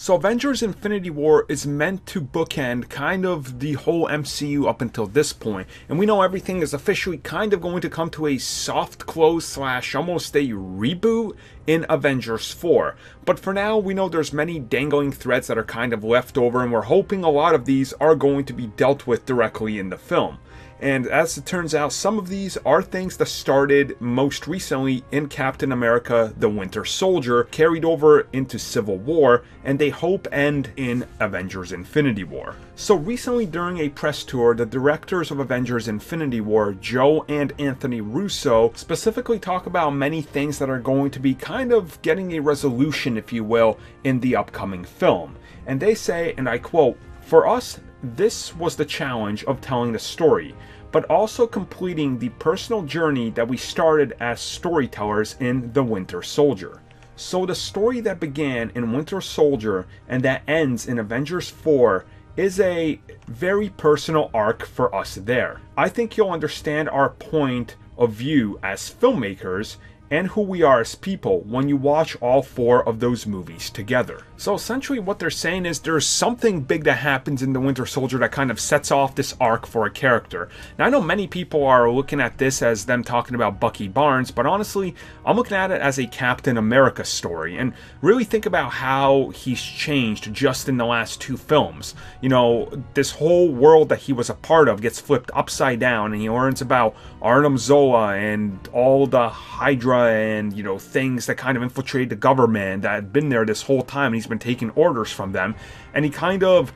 So Avengers Infinity War is meant to bookend kind of the whole MCU up until this point, and we know everything is officially kind of going to come to a soft close slash almost a reboot in Avengers 4. But for now, we know there's many dangling threads that are kind of left over, and we're hoping a lot of these are going to be dealt with directly in the film. And as it turns out, some of these are things that started most recently in Captain America the Winter Soldier, carried over into Civil War, and they hope end in Avengers Infinity War. So recently during a press tour, the directors of Avengers Infinity War, Joe and Anthony Russo, specifically talk about many things that are going to be kind of getting a resolution, if you will, in the upcoming film. And they say, and I quote, "For us, this was the challenge of telling the story, but also completing the personal journey that we started as storytellers in The Winter Soldier." So the story that began in Winter Soldier and that ends in Avengers 4 is a very personal arc for us there. I think you'll understand our point of view as filmmakers and who we are as people when you watch all four of those movies together. So essentially what they're saying is there's something big that happens in The Winter Soldier that kind of sets off this arc for a character. Now I know many people are looking at this as them talking about Bucky Barnes, but honestly I'm looking at it as a Captain America story, and really think about how he's changed just in the last two films. You know, this whole world that he was a part of gets flipped upside down, and he learns about Arnim Zola and all the Hydra and, you know, things that kind of infiltrated the government that had been there this whole time, and he's been taking orders from them, and he kind of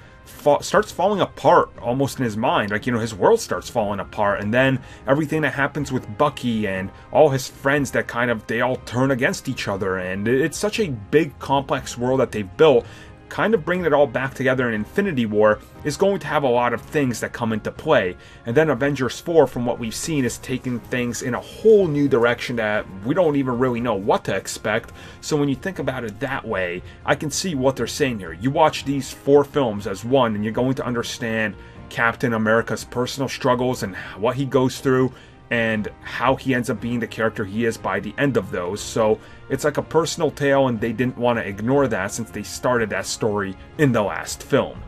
starts falling apart almost in his mind. Like, you know, his world starts falling apart, and then everything that happens with Bucky and all his friends that kind of, they all turn against each other, and it's such a big complex world that they've built. Kind of bringing it all back together in Infinity War is going to have a lot of things that come into play. And then Avengers 4, from what we've seen, is taking things in a whole new direction that we don't even really know what to expect. So when you think about it that way, I can see what they're saying here. You watch these four films as one, and you're going to understand Captain America's personal struggles and what he goes through, and how he ends up being the character he is by the end of those. So it's like a personal tale, and they didn't want to ignore that since they started that story in the last film.